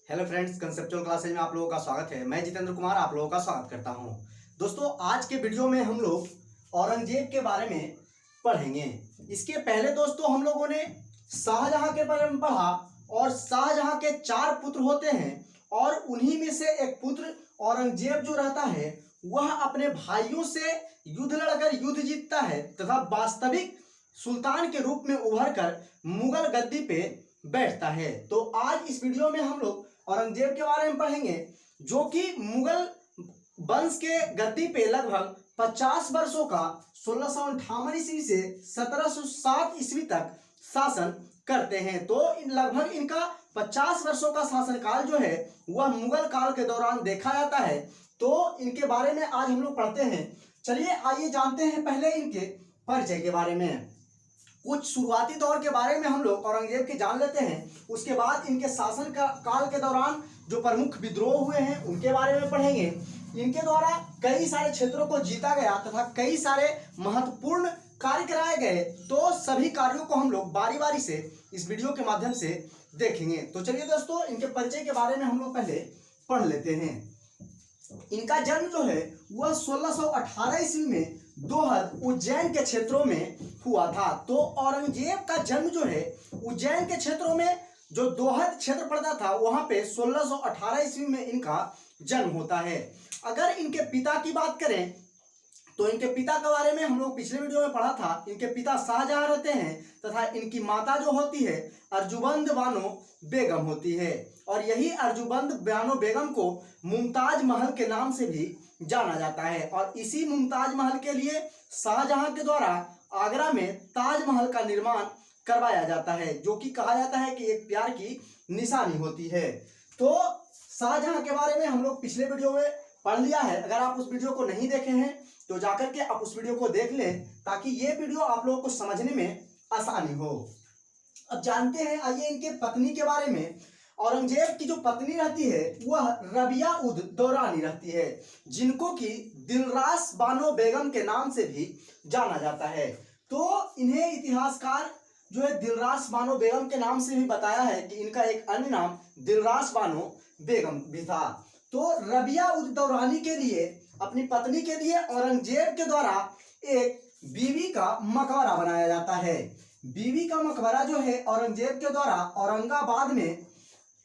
Hello friends, conceptual classes में आप लोगों का स्वागत है। मैं जितेंद्र कुमार आप लोगों का स्वागत करता हूं। दोस्तों, आज के वीडियो में हम लोग औरंगजेब के बारे में पढ़ेंगे। इसके पहले दोस्तों हम लोगों ने शाहजहां के बारे में पढ़ा और शाहजहां के 4 पुत्र होते हैं और उन्हीं में से एक पुत्र औरंगजेब जो रहता है वह अपने भाइयों से युद्ध लड़कर युद्ध जीतता है तथा वास्तविक सुल्तान के रूप में उभर कर मुगल गद्दी पे बैठता है। तो आज इस वीडियो में हम लोग औरंगजेब के बारे में पढ़ेंगे, जो कि मुगल वंश के गद्दी पे लगभग 50 वर्षों का 1658 ईस्वी से 1707 ईस्वी तक शासन करते हैं। तो लगभग इनका 50 वर्षों का शासनकाल जो है वह मुगल काल के दौरान देखा जाता है। तो इनके बारे में आज हम लोग पढ़ते हैं। चलिए आइए जानते हैं पहले इनके परिचय के बारे में। कुछ शुरुआती दौर के बारे में हम लोग औरंगजेब के जान लेते हैं। उसके बाद इनके शासन काल के दौरान जो प्रमुख विद्रोह हुए हैं उनके बारे में पढ़ेंगे। इनके द्वारा कई सारे क्षेत्रों को जीता गया तथा कई सारे महत्वपूर्ण कार्य कराए गए। तो सभी कार्यों को हम लोग बारी बारी से इस वीडियो के माध्यम से देखेंगे। तो चलिए दोस्तों, इनके परिचय के बारे में हम लोग पहले पढ़ लेते हैं। इनका जन्म जो है वह 1618 ईस्वी में दोहद उज्जैन के क्षेत्रों में हुआ था। तो औरंगजेब का जन्म जो है उज्जैन के क्षेत्रों में जो दोहद क्षेत्र पड़ता था वहां पे 1618 ईस्वी में इनका जन्म होता है। अगर इनके पिता की बात करें तो इनके पिता के बारे में हम लोग पिछले वीडियो में पढ़ा था। इनके पिता शाहजहां रहते हैं तथा इनकी माता जो होती है अर्जुबंद बानो बेगम होती है और यही अर्जुबंद बानो बेगम को मुमताज महल के नाम से भी जाना जाता है। और इसी मुमताज महल के लिए शाहजहां के द्वारा आगरा में ताजमहल का निर्माण करवाया जाता है, जो कि कहा जाता है कि एक प्यार की निशानी होती है। तो शाहजहां के बारे में हम लोग पिछले वीडियो में पढ़ लिया है। अगर आप उस वीडियो को नहीं देखे हैं तो जाकर के आप उस वीडियो को देख लें ताकि ये वीडियो आप लोगों को समझने में आसानी हो। अब जानते हैं, आइए इनके पत्नी के बारे में। औरंगजेब की जो पत्नी रहती है वह रबिया उद दौरानी रहती है, जिनको कि दिलरास बानो बेगम के नाम से भी जाना जाता है। तो इन्हें इतिहासकार जो है दिलरास बानो बेगम के नाम से भी बताया है कि इनका एक अन्य नाम दिलरास बानो बेगम भी था। तो रबिया उद दौरानी के लिए, अपनी पत्नी के लिए औरंगजेब के द्वारा एक बीवी का मकबरा बनाया जाता है। बीवी का मकबरा जो है औरंगजेब के द्वारा औरंगाबाद में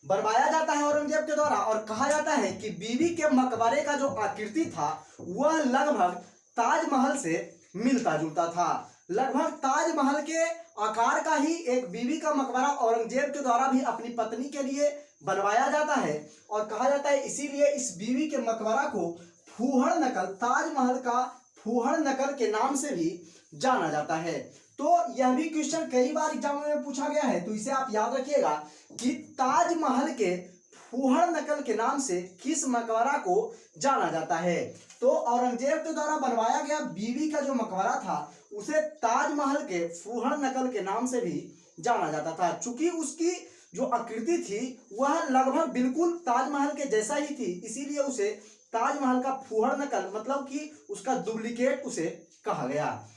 बनवाया जाता है औरंगजेब के द्वारा। और कहा जाता है कि बीवी के मकबरे का जो आकृति था वह लगभग ताजमहल से मिलता जुलता था। लगभग ताजमहल के आकार का ही एक बीवी का मकबरा औरंगजेब के द्वारा भी अपनी पत्नी के लिए बनवाया जाता है। और कहा जाता है इसीलिए इस बीवी के मकबरा को फूहड़ नकल, ताजमहल का फूहड़ नकल के नाम से भी जाना जाता है। तो यह भी क्वेश्चन कई बार एग्जाम में पूछा गया है, तो इसे आप याद रखिएगा कि ताजमहल के फूहड़ नकल के नाम से किस मकबरा को जाना जाता है। तो औरंगजेब के द्वारा बनवाया गया बीवी का जो मकबरा था उसे ताजमहल के फूहड़ नकल के नाम से भी जाना जाता था। चूंकि उसकी जो आकृति थी वह लगभग बिल्कुल ताजमहल के जैसा ही थी, इसीलिए उसे ताजमहल का फूहड़ नकल मतलब कि उसका डुप्लीकेट उसे कहा गया।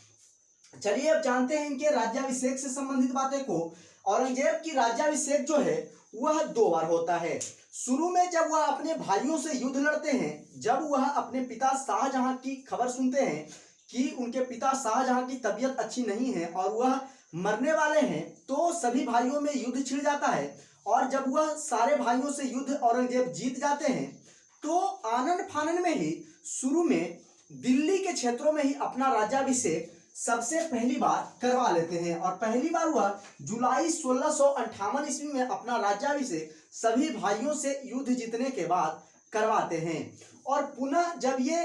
चलिए अब जानते हैं इनके राज्याभिषेक से संबंधित बातें को। औरंगजेब की राज्याभिषेक जो है वह 2 बार होता है। शुरू में जब वह अपने भाइयों से युद्ध लड़ते हैं, जब वह अपने पिता शाहजहां की खबर सुनते हैं कि उनके पिता शाहजहां की तबीयत अच्छी नहीं है और वह मरने वाले हैं, तो सभी भाइयों में युद्ध छिड़ जाता है। और जब वह सारे भाइयों से युद्ध औरंगजेब जीत जाते हैं तो आनंद फानन में ही शुरू में दिल्ली के क्षेत्रों में ही अपना राज्याभिषेक सबसे पहली बार करवा लेते हैं। और पहली बार वह जुलाई 1658 ईस्वी में अपना राज्याभिषेक सभी भाइयों से युद्ध जीतने के बाद करवाते हैं। और पुनः जब ये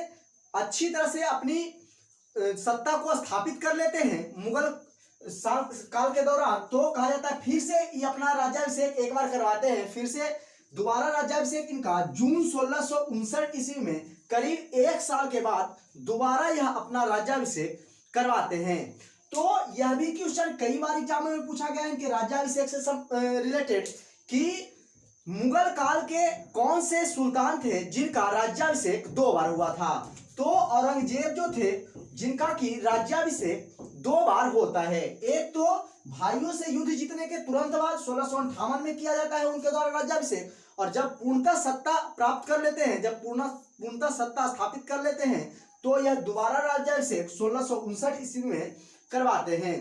अच्छी तरह से अपनी सत्ता को स्थापित कर लेते हैं मुगल काल के दौरान, तो कहा जाता है फिर से ये अपना राज्याभिषेक एक बार करवाते हैं। फिर से दोबारा राज्याभिषेक इनका जून 1659 ईस्वी में करीब 1 साल के बाद दोबारा यह अपना राज्याभिषेक करवाते हैं। तो यह भी क्वेश्चन कई बार एग्जाम में पूछा गया है इनके राज्याभिषेक से रिलेटेड कि मुगल काल के कौन से सुल्तान थे जिनका राज्याभिषेक 2 बार हुआ था। तो औरंगजेब जो थे जिनका कि राज्याभिषेक 2 बार होता है। एक तो भाइयों से युद्ध जीतने के तुरंत बाद 1658 में किया जाता है उनके द्वारा राज्याभिषेक, और जब पूर्णतः सत्ता प्राप्त कर लेते हैं, जब पूर्णतः सत्ता स्थापित कर लेते हैं, तो यह दोबारा राज्याभिषेक 1659 ईस्वी में करवाते हैं।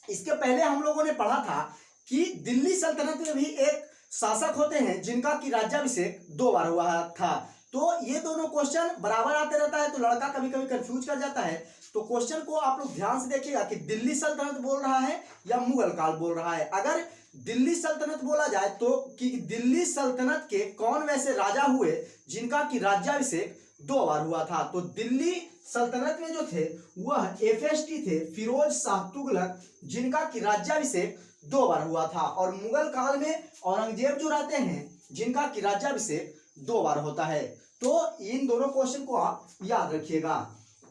इसके पहले हम लोगों ने पढ़ा था कि दिल्ली सल्तनत में भी एक शासक होते हैं जिनका कि राज्याभिषेक 2 बार हुआ था। तो ये दोनों क्वेश्चन बराबर आते रहता है, तो लड़का कभी कभी कंफ्यूज कर जाता है। तो क्वेश्चन को आप लोग ध्यान से देखिएगा कि दिल्ली सल्तनत बोल रहा है या मुगल काल बोल रहा है। अगर दिल्ली सल्तनत बोला जाए तो कि दिल्ली सल्तनत के कौन वैसे राजा हुए जिनका कि राज्याभिषेक 2 बार हुआ था, तो दिल्ली सल्तनत में जो थे वह FST थे, फिरोज शाह तुगलक, जिनका कि राज्याभिषेक 2 बार हुआ था। और मुगल काल में औरंगजेब जो रहते हैं जिनका कि राज्याभिषेक 2 बार होता है। तो इन दोनों क्वेश्चन को आप याद रखिएगा।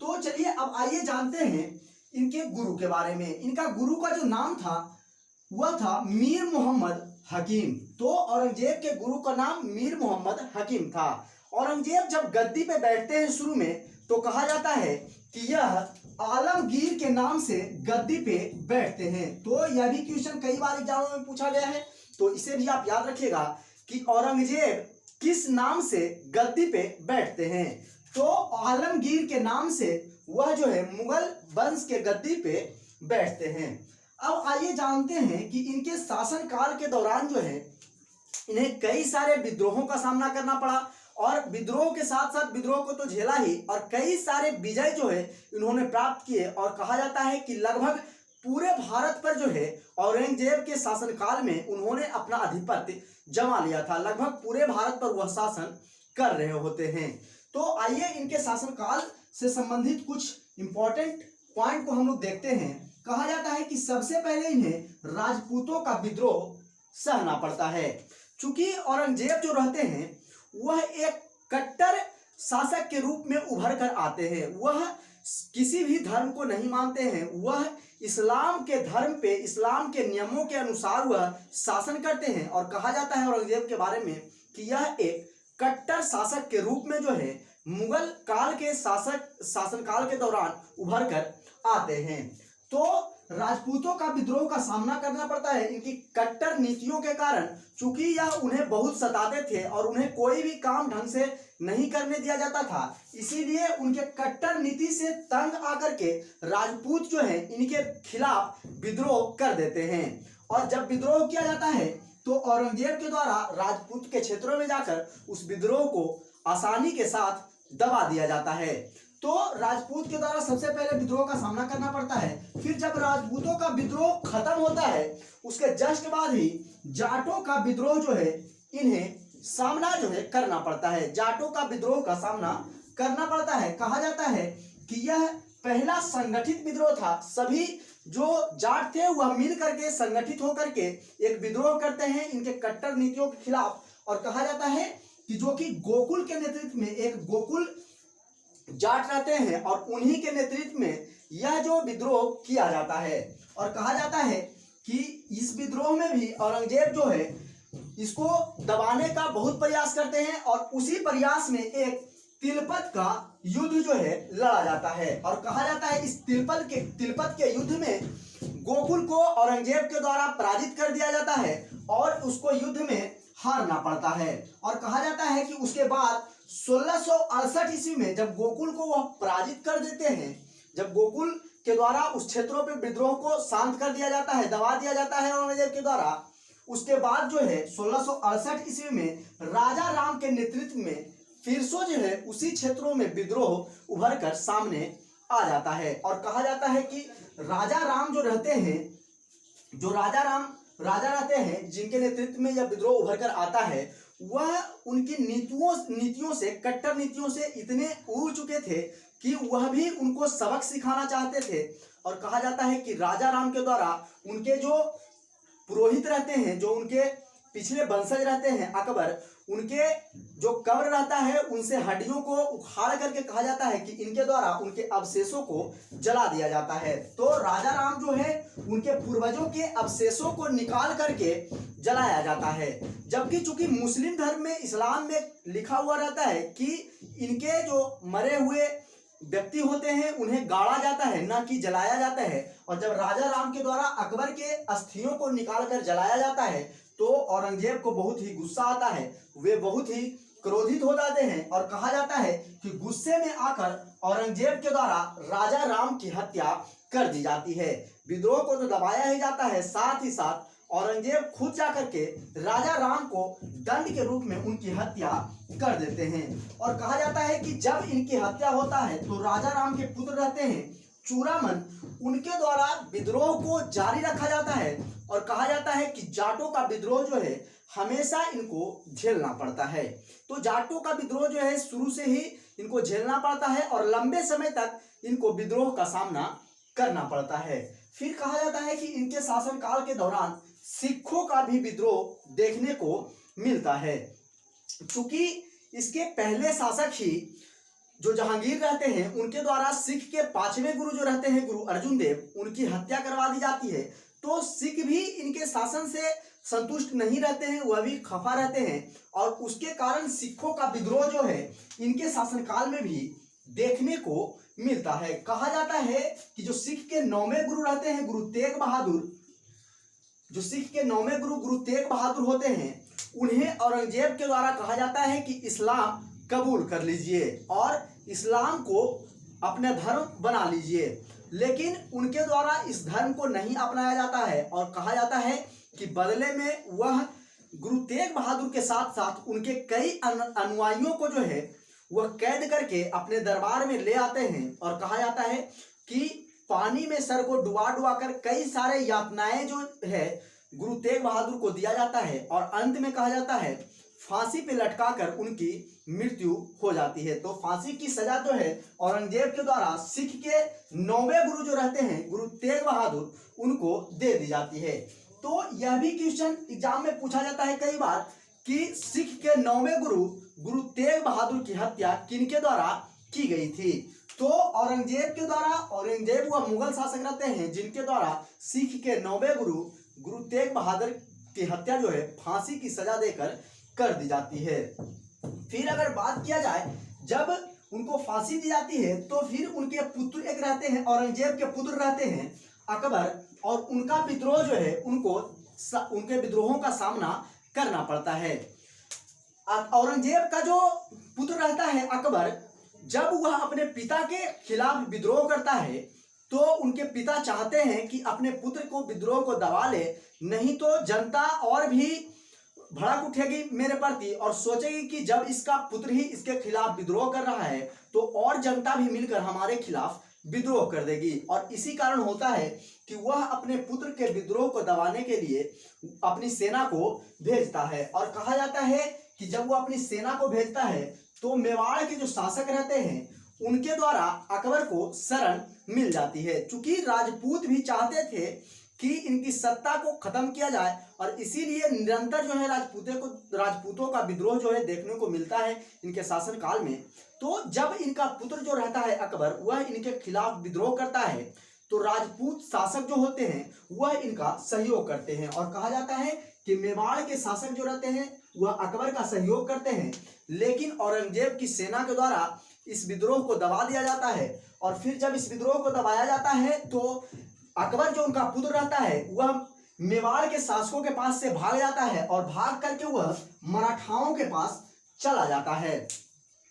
तो चलिए अब आइए जानते हैं इनके गुरु के बारे में। इनका गुरु का जो नाम था वह था मीर मोहम्मद हकीम। तो औरंगजेब के गुरु का नाम मीर मोहम्मद हकीम था। औरंगजेब जब गद्दी पे बैठते हैं शुरू में, तो कहा जाता है कि यह आलमगीर के नाम से गद्दी पे बैठते हैं। तो यह भी क्वेश्चन कई बार एग्जामों में पूछा गया है, तो इसे भी आप याद रखिएगा कि औरंगजेब किस नाम से गद्दी पे बैठते हैं। तो आलमगीर के नाम से वह जो है मुगल वंश के गद्दी पे बैठते हैं। अब आइए जानते हैं कि इनके शासनकाल के दौरान जो है इन्हें कई सारे विद्रोहों का सामना करना पड़ा, और विद्रोह के साथ साथ विद्रोह को तो झेला ही, और कई सारे विजय जो है इन्होंने प्राप्त किए। और कहा जाता है कि लगभग पूरे भारत पर जो है औरंगजेब के शासनकाल में उन्होंने अपना आधिपत्य जमा लिया था। लगभग पूरे भारत पर वह शासन कर रहे होते हैं। तो आइए इनके शासनकाल से संबंधित कुछ इंपॉर्टेंट पॉइंट को हम लोग देखते हैं। कहा जाता है कि सबसे पहले इन्हें राजपूतों का विद्रोह सहना पड़ता है। चूंकि औरंगजेब जो रहते हैं वह एक कट्टर शासक के रूप में उभर कर आते हैं। वह किसी भी धर्म को नहीं मानते हैं, वह इस्लाम के धर्म पे, इस्लाम के नियमों के अनुसार वह शासन करते हैं। और कहा जाता है औरंगजेब के बारे में कि यह एक कट्टर शासक के रूप में जो है मुगल काल के शासनकाल के दौरान उभर कर आते हैं। तो राजपूतों का विद्रोह का सामना करना पड़ता है इनकी कट्टर नीतियों के कारण। चूंकि यह उन्हें बहुत सताते थे और उन्हें कोई भी काम ढंग से नहीं करने दिया जाता था, इसीलिए उनके कट्टर नीति से तंग आकर के राजपूत जो है इनके खिलाफ विद्रोह कर देते हैं। और जब विद्रोह किया जाता है तो औरंगजेब के द्वारा राजपूत के क्षेत्रों में जाकर उस विद्रोह को आसानी के साथ दबा दिया जाता है। तो राजपूत के द्वारा सबसे पहले विद्रोह का सामना करना पड़ता है। फिर जब राजपूतों का विद्रोह खत्म होता है उसके जस्ट बाद ही जाटों का विद्रोह जो है इन्हें सामना जो है करना पड़ता है। जाटों का विद्रोह का सामना करना पड़ता है। कहा जाता है कि यह पहला संगठित विद्रोह था। सभी जो जाट थे वह मिल करके संगठित होकर के एक विद्रोह करते हैं इनके कट्टर नीतियों के खिलाफ। और कहा जाता है कि जो कि गोकुल के नेतृत्व में एक गोकुल जाट रहते हैं और उन्हीं के नेतृत्व में यह जो विद्रोह किया जाता है। और कहा जाता है कि इस विद्रोह में भी औरंगजेब जो है इसको दबाने का बहुत प्रयास करते हैं, और उसी प्रयास में एक तिलपत का युद्ध जो है लड़ा जाता है। और कहा जाता है इस तिलपत के युद्ध में गोकुल को औरंगजेब के द्वारा पराजित कर दिया जाता है और उसको युद्ध में हारना पड़ता है। और कहा जाता है कि उसके बाद 1668 ईस्वी में जब गोकुल को वह पराजित कर देते हैं, जब गोकुल के द्वारा उस क्षेत्रों पे विद्रोह को शांत कर दिया जाता है, दबा दिया जाता है औरंगजेब के द्वारा, उसके बाद जो है 1668 ईस्वी में राजा राम के नेतृत्व में फिर से जो है उसी क्षेत्रों में विद्रोह उभर कर सामने आ जाता है। और कहा जाता है कि राजा राम जो रहते हैं, जो राजा रहते हैं जिनके नेतृत्व में यह विद्रोह उभर कर आता है, वह उनकी नीतियों से, कट्टर नीतियों से इतने ऊब चुके थे कि वह भी उनको सबक सिखाना चाहते थे। और कहा जाता है कि राजा राम के द्वारा उनके जो पुरोहित रहते हैं, जो उनके पिछले वंशज रहते हैं अकबर, उनके जो कब्र रहता है उनसे हड्डियों को उखाड़ करके कहा जाता है कि इनके द्वारा उनके अवशेषों को जला दिया जाता है। तो राजा राम जो है उनके पूर्वजों के अवशेषों को निकाल करके जलाया जाता है। जबकि चूंकि मुस्लिम धर्म में, इस्लाम में लिखा हुआ रहता है कि इनके जो मरे हुए व्यक्ति होते हैं उन्हें गाड़ा जाता है, ना कि जलाया जाता है। और जब राजा राम के द्वारा अकबर के अस्थियों को निकालकर जलाया जाता है तो औरंगजेब को बहुत ही गुस्सा आता है, वे बहुत ही क्रोधित हो जाते हैं और कहा जाता है कि गुस्से में आकर औरंगजेब के द्वारा राजा राम की हत्या कर दी जाती है। विद्रोह को तो दबाया ही जाता है, साथ ही साथ औरंगजेब खुद जाकर के राजा राम को दंड के रूप में उनकी हत्या कर देते हैं। और कहा जाता है कि जब इनकी हत्या होता है तो राजा राम के पुत्र रहते हैं चूड़ामन, उनके द्वारा विद्रोह को जारी रखा जाता है और कहा जाता है कि जाटों का विद्रोह जो है हमेशा इनको झेलना पड़ता है। तो जाटों का विद्रोह जो है शुरू से ही इनको झेलना पड़ता है और लंबे समय तक इनको विद्रोह का सामना करना पड़ता है। फिर कहा जाता है कि इनके शासनकाल के दौरान सिखों का भी विद्रोह देखने को मिलता है। चूंकि इसके पहले शासक ही जो जहांगीर रहते हैं उनके द्वारा सिख के 5वें गुरु जो रहते हैं गुरु अर्जुन देव, उनकी हत्या करवा दी जाती है। तो सिख भी इनके शासन से संतुष्ट नहीं रहते हैं, वह भी खफा रहते हैं और उसके कारण सिखों का विद्रोह जो है इनके शासनकाल में भी देखने को मिलता है। कहा जाता है कि जो सिख के 9वें गुरु रहते हैं गुरु तेग बहादुर, जो सिख के 9वें गुरु गुरु तेग बहादुर होते हैं, उन्हें औरंगजेब के द्वारा कहा जाता है कि इस्लाम कबूल कर लीजिए और इस्लाम को अपना धर्म बना लीजिए, लेकिन उनके द्वारा इस धर्म को नहीं अपनाया जाता है और कहा जाता है कि बदले में वह गुरु तेग बहादुर के साथ साथ उनके कई अनुयायियों को जो है वह कैद करके अपने दरबार में ले आते हैं और कहा जाता है कि पानी में सर को डुबा डुबा कर कई सारे यातनाएं जो है गुरु तेग बहादुर को दिया जाता है और अंत में कहा जाता है फांसी पे लटकाकर उनकी मृत्यु हो जाती है। तो फांसी की सजा जो है औरंगजेब के द्वारा सिख के 9वें गुरु जो रहते हैं गुरु तेग बहादुर, उनको दे दी जाती है। तो यह भी क्वेश्चन एग्जाम में पूछा जाता है कई बार कि सिख के 9वें गुरु गुरु तेग बहादुर की हत्या किनके द्वारा की गई थी। तो औरंगजेब के द्वारा, औरंगजेब वह मुगल शासक रहते हैं जिनके द्वारा सिख के 9वें गुरु गुरु तेग बहादुर की हत्या जो है फांसी की सजा देकर कर दी जाती है। फिर अगर बात किया जाए जब उनको फांसी दी जाती है तो फिर उनके पुत्र एक रहते हैं, औरंगजेब के पुत्र रहते हैं अकबर, और उनका विद्रोह जो है उनको उनके विद्रोहों का सामना करना पड़ता है। औरंगजेब का जो पुत्र रहता है अकबर, जब वह अपने पिता के खिलाफ विद्रोह करता है तो उनके पिता चाहते हैं कि अपने पुत्र को विद्रोह को दबा ले, नहीं तो जनता और भी भड़क उठेगी मेरे प्रति और सोचेगी कि जब इसका पुत्र ही इसके खिलाफ विद्रोह कर रहा है तो और जनता भी मिलकर हमारे खिलाफ विद्रोह कर देगी। और इसी कारण होता है कि वह अपने पुत्र के विद्रोह को दबाने के लिए अपनी सेना को भेजता है। और कहा जाता है कि जब वह अपनी सेना को भेजता है तो मेवाड़ के जो शासक रहते हैं उनके द्वारा अकबर को शरण मिल जाती है। चूंकि राजपूत भी चाहते थे कि इनकी सत्ता को खत्म किया जाए और इसीलिए निरंतर जो है राजपूतों का विद्रोह जो है देखने को मिलता है इनके शासन काल में। तो जब इनका पुत्र जो रहता है अकबर, वह इनके खिलाफ विद्रोह करता है तो राजपूत शासक जो होते हैं वह इनका सहयोग करते हैं। और कहा जाता है कि मेवाड़ के शासक जो रहते हैं वह अकबर का सहयोग करते हैं, लेकिन औरंगजेब की सेना के द्वारा इस विद्रोह को दबा दिया जाता है। और फिर जब इस विद्रोह को दबाया जाता है तो अकबर जो उनका पुत्र रहता है वह मेवाड़ के शासकों के पास से भाग जाता है और भाग करके वह मराठाओं के पास चला जाता है।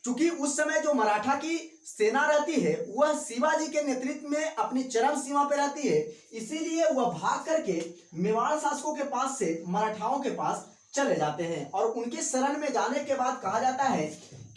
चूंकि उस समय जो मराठा की सेना रहती है वह शिवाजी के नेतृत्व में अपनी चरम सीमा पे रहती है, इसीलिए वह भाग करके मेवाड़ शासकों के पास से मराठाओं के पास चले जाते हैं। और उनके शरण में जाने के बाद कहा जाता है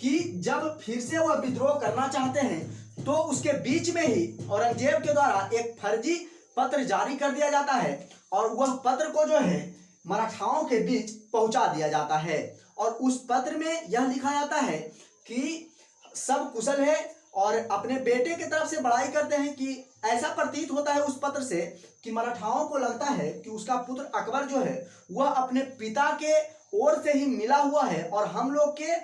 कि जब फिर से वह विद्रोह करना चाहते हैं तो उसके बीच में ही औरंगजेब के द्वारा एक फर्जी पत्र जारी कर दिया जाता है और वह पत्र को जो है मराठाओं के बीच पहुंचा दिया जाता है। और उस पत्र में यह लिखा जाता है कि सब कुशल है और अपने बेटे की तरफ से बड़ाई करते हैं कि ऐसा प्रतीत होता है उस पत्र से कि मराठाओं को लगता है कि उसका पुत्र अकबर जो है वह अपने पिता के ओर से ही मिला हुआ है और हम लोग के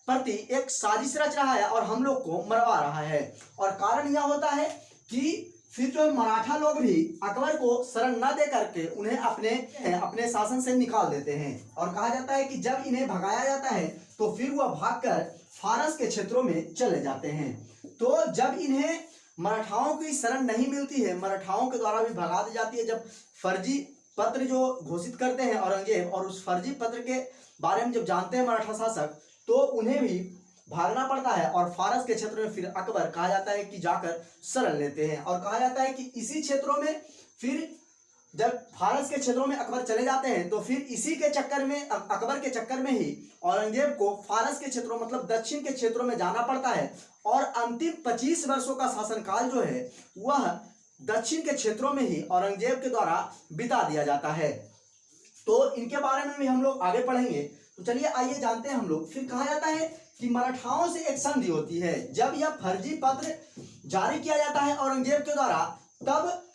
प्रति एक साजिश रच रहा है और हम लोग को मरवा रहा है। और कारण यह होता है कि फिर जो मराठा लोग भी अकबर को शरण न दे करके उन्हें अपने शासन से निकाल देते हैं। और कहा जाता है कि जब इन्हें भगाया जाता है तो फिर वह भागकर फारस के क्षेत्रों में चले जाते हैं। तो जब इन्हें मराठाओं की शरण नहीं मिलती है, मराठाओं के द्वारा भी भगा दी जाती है, जब फर्जी पत्र जो घोषित करते हैं औरंगजेब, और उस फर्जी पत्र के बारे में जब जानते हैं मराठा शासक, तो उन्हें भी भागना पड़ता है और फारस के क्षेत्र में फिर अकबर कहा जाता है कि जाकर शरण लेते हैं। और कहा जाता है कि इसी क्षेत्रों में फिर जब फारस के क्षेत्रों में अकबर चले जाते हैं तो फिर इसी के चक्कर में, अकबर के चक्कर में ही औरंगजेब को फारस के क्षेत्रों मतलब दक्षिण के क्षेत्रों में जाना पड़ता है और अंतिम 25 वर्षों का शासनकाल जो है वह दक्षिण के क्षेत्रों में ही औरंगजेब के द्वारा बिता दिया जाता है। तो इनके बारे में भी हम लोग आगे पढ़ेंगे। तो चलिए आइए जानते हैं हम लोग। फिर कहा जाता है कि मराठाओं से एक संधि होती है। जब यह फर्जी पत्र जारी किया जाता है औरंगजेब के द्वारा, तब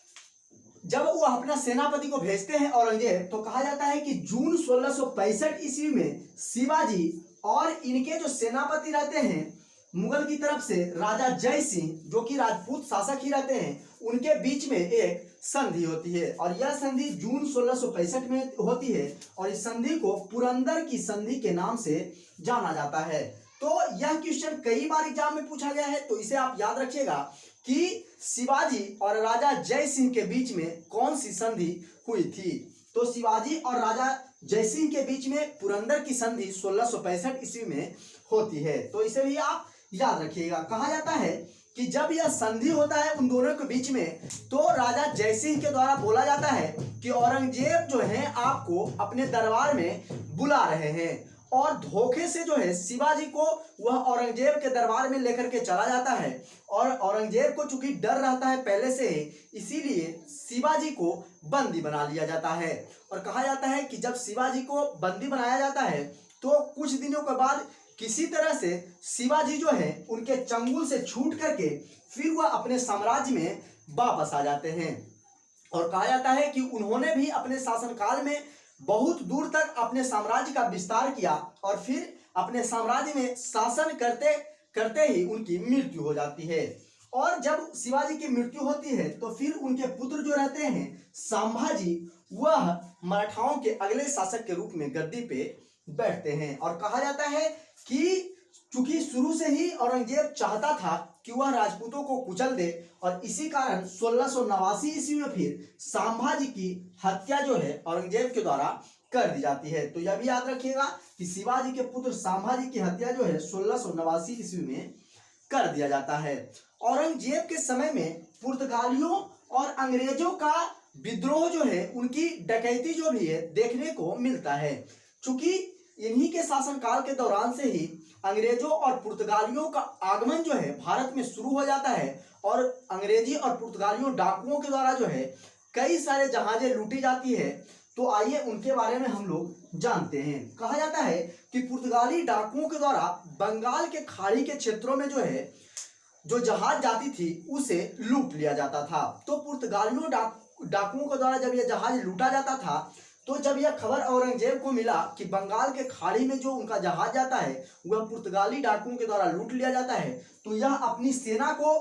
जब वो अपना सेनापति को भेजते हैं औरंगजेब, तो कहा जाता है कि जून 1665 ईस्वी में शिवाजी और इनके जो सेनापति रहते हैं मुगल की तरफ से राजा जय सिंह, जो कि राजपूत शासक ही रहते हैं, उनके बीच में एक संधि होती है। और यह संधि जून 1665 में होती है और इस संधि को पुरंदर की संधि के नाम से जाना जाता है। तो यह क्वेश्चन कई बार एग्जाम में पूछा गया है, तो इसे आप याद रखिएगा कि शिवाजी और राजा जय सिंह के बीच में कौन सी संधि हुई थी। तो शिवाजी और राजा जय सिंह के बीच में पुरंदर की संधि 1665 ईस्वी में होती है। तो इसे भी आप याद रखिएगा। कहा जाता है कि जब यह संधि होता है उन दोनों के बीच में, तो राजा जयसिंह के द्वारा बोला जाता है कि औरंगजेब जो है आपको अपने दरबार में बुला रहे हैं, और धोखे से जो है शिवाजी को वह औरंगजेब के दरबार में लेकर के चला जाता है। और औरंगजेब को चूंकि डर रहता है पहले से ही, इसीलिए शिवाजी को बंदी बना लिया जाता है। और कहा जाता है कि जब शिवाजी को बंदी बनाया जाता है तो कुछ दिनों के बाद किसी तरह से शिवाजी जो है उनके चंगुल से छूट करके फिर वह अपने साम्राज्य में वापस आ जाते हैं। और कहा जाता है कि उन्होंने भी अपने शासनकाल में बहुत दूर तक अपने साम्राज्य का विस्तार किया और फिर अपने साम्राज्य में शासन करते करते ही उनकी मृत्यु हो जाती है। और जब शिवाजी की मृत्यु होती है तो फिर उनके पुत्र जो रहते हैं संभाजी, वह मराठाओं के अगले शासक के रूप में गद्दी पे बैठते हैं। और कहा जाता है कि चूंकि शुरू से ही औरंगजेब चाहता था कि वह राजपूतों को कुचल दे, और इसी कारण 1689 ईस्वी में फिर संभाजी की हत्या जो है औरंगजेब के द्वारा कर दी जाती है। तो यह भी याद रखिएगा कि शिवाजी के पुत्र संभाजी की हत्या जो है 1689 ईस्वी में कर दिया जाता है। औरंगजेब के समय में पुर्तगालियों और अंग्रेजों का विद्रोह जो है, उनकी डकैती जो भी है देखने को मिलता है। चूंकि इन्हीं के शासनकाल के दौरान से ही अंग्रेजों और पुर्तगालियों का आगमन जो है भारत में शुरू हो जाता है, और अंग्रेजी और पुर्तगालियों डाकुओं के द्वारा जो है कई सारे जहाजें लूटी जाती है। तो आइए उनके बारे में हम लोग जानते हैं। कहा जाता है कि पुर्तगाली डाकुओं के द्वारा बंगाल के खाड़ी के क्षेत्रों में जो है जो जहाज जाती थी उसे लूट लिया जाता था। तो पुर्तगालियों डाकुओं के द्वारा जब यह जहाज लूटा जाता था, तो जब यह खबर औरंगजेब को मिला कि बंगाल के खाड़ी में जो उनका जहाज जाता है वह पुर्तगाली डाकुओं के द्वारा लूट लिया जाता है, तो यह अपनी सेना को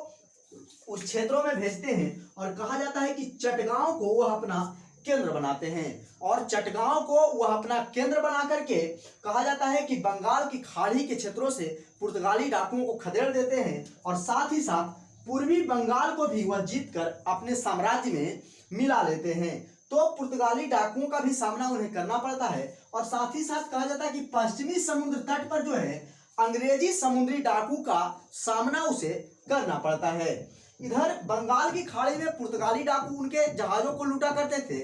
उस क्षेत्रों में भेजते हैं। और कहा जाता है कि चटगांव को वह अपना केंद्र बनाते हैं, और चटगांव को वह अपना केंद्र बना करके कहा जाता है कि बंगाल की खाड़ी के क्षेत्रों से पुर्तगाली डाकुओं को खदेड़ देते हैं, और साथ ही साथ पूर्वी बंगाल को भी वह जीतकर अपने साम्राज्य में मिला लेते हैं। तो पुर्तगाली डाकुओं का भी सामना उन्हें करना पड़ता है। और साथ ही साथ कहा जाता है कि पश्चिमी समुद्र तट पर जो है अंग्रेजी समुद्री डाकू का सामना उसे करना पड़ता है। इधर बंगाल की खाड़ी में पुर्तगाली डाकू उनके जहाजों को लूटा करते थे,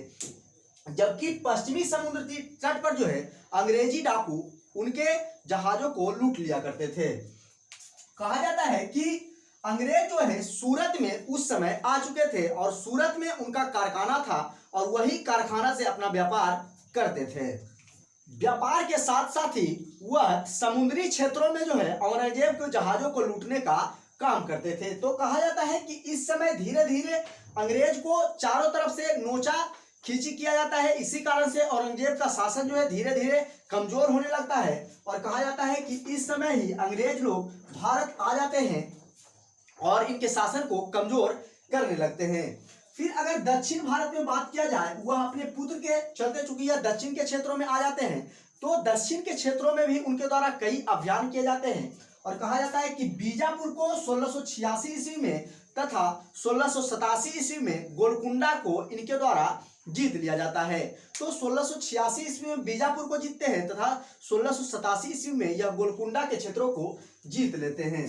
जबकि पश्चिमी समुद्र तट पर जो है अंग्रेजी डाकू उनके जहाजों को लूट लिया करते थे। कहा जाता है कि अंग्रेज जो है सूरत में उस समय आ चुके थे, और सूरत में उनका कारखाना था, और वही कारखाना से अपना व्यापार करते थे। व्यापार के साथ साथ ही वह समुद्री क्षेत्रों में जो है औरंगजेब के जहाजों को लूटने का काम करते थे। तो कहा जाता है कि इस समय धीरे धीरे अंग्रेज को चारों तरफ से नोचा खींची किया जाता है। इसी कारण से औरंगजेब का शासन जो है धीरे धीरे कमजोर होने लगता है, और कहा जाता है कि इस समय ही अंग्रेज लोग भारत आ जाते हैं और इनके शासन को कमजोर करने लगते हैं। फिर अगर दक्षिण भारत में बात किया जाए, वह अपने पुत्र के चलते चूंकि यह दक्षिण के क्षेत्रों में आ जाते हैं, तो दक्षिण के क्षेत्रों में भी उनके द्वारा कई अभियान किए जाते हैं। और कहा जाता है कि बीजापुर को 1686 ईस्वी में तथा 1687 ईस्वी में गोलकुंडा को इनके द्वारा जीत लिया जाता है। तो 1686 ईस्वी में बीजापुर को जीतते हैं तथा 1687 ईस्वी में यह गोलकुंडा के क्षेत्रों को जीत लेते हैं।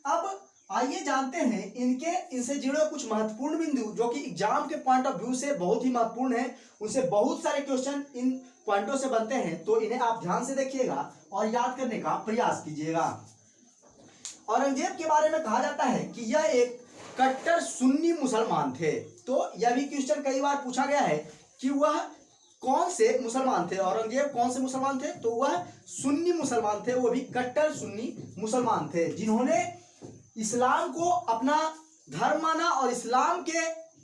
अब आइए जानते हैं इनसे जुड़े कुछ महत्वपूर्ण बिंदु जो कि एग्जाम के पॉइंट ऑफ व्यू से बहुत ही महत्वपूर्ण है। उनसे बहुत सारे क्वेश्चन इन पॉइंटों से बनते हैं, तो इन्हें आप ध्यान से देखिएगा और याद करने का प्रयास कीजिएगा। औरंगजेब के बारे में कहा जाता है कि यह एक कट्टर सुन्नी मुसलमान थे। तो यह भी क्वेश्चन कई बार पूछा गया है कि वह कौन से मुसलमान थे, औरंगजेब कौन से मुसलमान थे, तो वह सुन्नी मुसलमान थे, वो भी कट्टर सुन्नी मुसलमान थे, जिन्होंने इस्लाम को अपना धर्म माना और इस्लाम के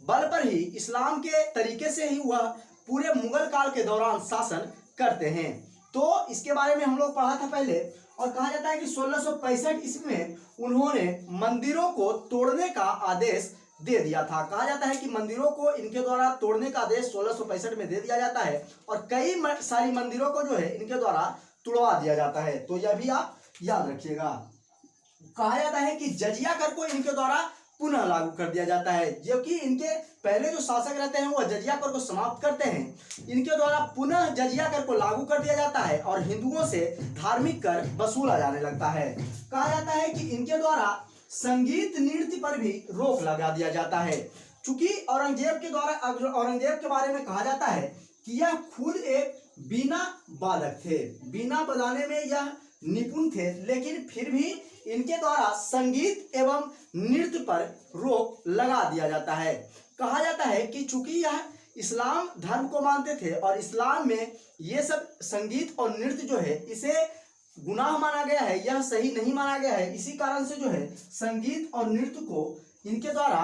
बल पर ही, इस्लाम के तरीके से ही वह पूरे मुगल काल के दौरान शासन करते हैं। तो इसके बारे में हम लोग पढ़ा था पहले, और कहा जाता है कि 1665 ईस्वी में उन्होंने मंदिरों को तोड़ने का आदेश दे दिया था। कहा जाता है कि मंदिरों को इनके द्वारा तोड़ने का आदेश 1665 में दे दिया जाता है और कई सारी मंदिरों को जो है इनके द्वारा तुड़वा दिया जाता है। तो यह भी आप याद रखिएगा। कहा जाता है कि जजिया कर को इनके द्वारा पुनः लागू कर दिया जाता है, जो कि इनके पहले जो शासक रहते हैं वह जजिया कर को समाप्त करते हैं। इनके द्वारा पुनः जजिया कर को लागू कर दिया जाता है और हिंदुओं से धार्मिक कर वसूला जाने लगता है। कहा जाता है कि इनके द्वारा संगीत नृत्य पर भी रोक लगा दिया जाता है। चूंकि औरंगजेब के बारे में कहा जाता है कि यह खुद एक बीना वादक थे, बीना बजाने में यह निपुण थे, लेकिन फिर भी इनके द्वारा संगीत एवं नृत्य पर रोक लगा दिया जाता है। कहा जाता है कि चूंकि यह इस्लाम धर्म को मानते थे और इस्लाम में ये सब संगीत और नृत्य जो है इसे गुनाह माना गया है, यह सही नहीं माना गया है, इसी कारण से जो है संगीत और नृत्य को इनके द्वारा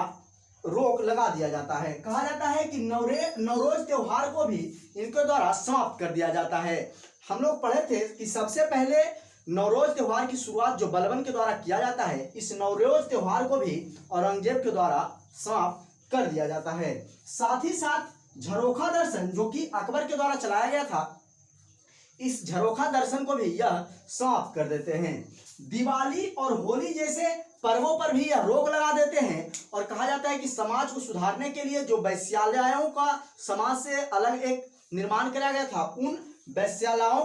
रोक लगा दिया जाता है। कहा जाता है कि नवरोज त्योहार को भी इनके द्वारा समाप्त कर दिया जाता है। हम लोग पढ़े थे कि सबसे पहले नवरोज त्योहार की शुरुआत जो बलबन के द्वारा किया जाता है, इस नवरोज त्योहार को भी औरंगजेब के द्वारा समाप्त कर दिया जाता है। साथ ही साथ झरोखा दर्शन जो कि अकबर के द्वारा चलाया गया था, इस झरोखा दर्शन को भी यह समाप्त कर देते हैं। दिवाली और होली जैसे पर्वों पर भी यह रोक लगा देते हैं और कहा जाता है कि समाज को सुधारने के लिए जो वैश्यालयों का समाज से अलग एक निर्माण कराया गया था, उन वैश्यालयों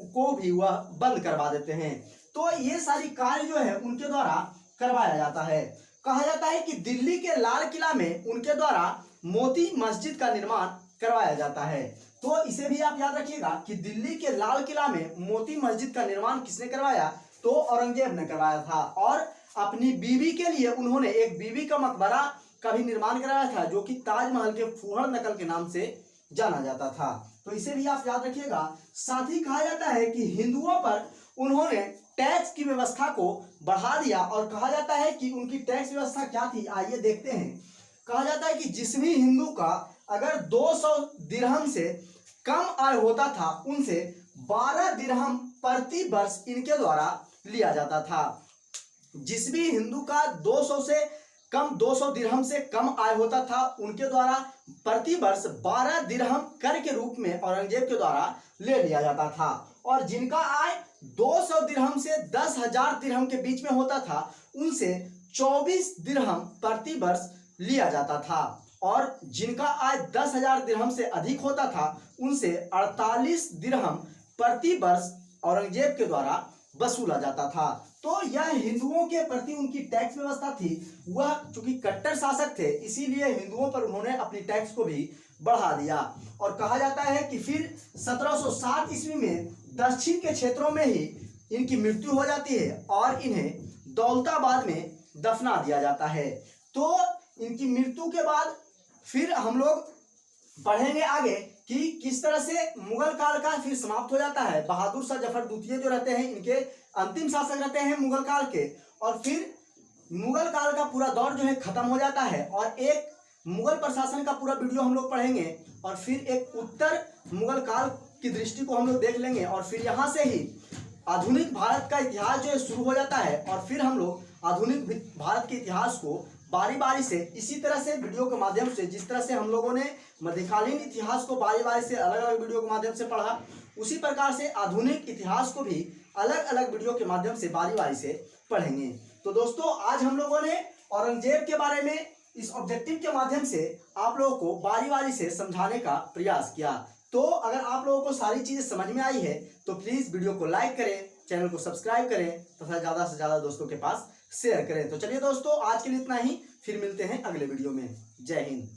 को भी वह बंद करवा देते हैं। तो ये सारी कार्य जो है उनके द्वारा करवाया जाता है। कहा जाता है कि दिल्ली के लाल किला में उनके द्वारा मोती मस्जिद का निर्माण करवाया जाता है। तो इसे भी आप याद रखिएगा कि दिल्ली के लाल किला में मोती मस्जिद का निर्माण किसने करवाया, तो औरंगजेब ने करवाया था। और अपनी बीवी के लिए उन्होंने एक बीवी का मकबरा का भी निर्माण कराया था, जो कि ताजमहल के फूहड़ नकल के नाम से जाना जाता था। तो इसे भी आप याद रखिएगा। साथ ही कहा जाता है कि हिंदुओं पर उन्होंने टैक्स की व्यवस्था को बढ़ा दिया और कहा जाता है कि उनकी टैक्स व्यवस्था क्या थी, आइए देखते हैं। कहा जाता है कि जिस भी हिंदू का अगर 200 दिरहम से कम आय होता था, उनसे 12 दिरहम प्रति वर्ष इनके द्वारा लिया जाता था। जिस भी हिंदू का 200 दिरहम से कम आय होता था, उनके द्वारा प्रति वर्ष 12 दिरहम कर के रूप में औरंगजेब के द्वारा ले लिया जाता था। और जिनका आय 200 दिरहम से 10,000 दिरहम के बीच में होता था, उनसे 24 दिरहम प्रति वर्ष लिया जाता था। और जिनका आय 10,000 दिरहम से अधिक होता था, उनसे 48 दिरहम प्रति वर्ष औरंगजेब के द्वारा वसूला जाता था। तो यह हिंदुओं के प्रति उनकी टैक्स व्यवस्था थी। वह चूंकि कट्टर शासक थे, इसीलिए हिंदुओं पर उन्होंने अपनी टैक्स को भी बढ़ा दिया। और कहा जाता है कि फिर 1707 ईस्वी में दक्षिण के क्षेत्रों में ही इनकी मृत्यु हो जाती है और इन्हें दौलताबाद में दफना दिया जाता है। तो इनकी मृत्यु के बाद फिर हम लोग पढ़ेंगे आगे कि किस तरह से मुगल काल का फिर समाप्त हो जाता है। बहादुर शाह जफर द्वितीय जो रहते हैं, इनके अंतिम शासक रहते हैं मुगल काल के, और फिर मुगल काल का पूरा दौर जो है खत्म हो जाता है। और एक मुगल प्रशासन का पूरा वीडियो हम लोग पढ़ेंगे और फिर एक उत्तर मुगल काल की दृष्टि को हम लोग देख लेंगे। और फिर यहाँ से ही आधुनिक भारत का इतिहास जो है शुरू हो जाता है। और फिर हम लोग आधुनिक भारत के इतिहास को बारी बारी से इसी तरह से वीडियो के माध्यम से, जिस तरह से हम लोगों ने मध्यकालीन इतिहास को बारी बारी से अलग अलग वीडियो के माध्यम से पढ़ा, उसी प्रकार से आधुनिक इतिहास को भी अलग अलग वीडियो के माध्यम से बारी बारी से पढ़ेंगे। तो दोस्तों, आज हम लोगों ने औरंगजेब के बारे में इस ऑब्जेक्टिव के माध्यम से आप लोगों को बारी बारी से समझाने का प्रयास किया। तो अगर आप लोगों को सारी चीजें समझ में आई है तो प्लीज वीडियो को लाइक करें, चैनल को सब्सक्राइब करें तथा ज्यादा से ज्यादा दोस्तों के पास शेयर करें। तो चलिए दोस्तों, आज के लिए इतना ही, फिर मिलते हैं अगले वीडियो में। जय हिंद।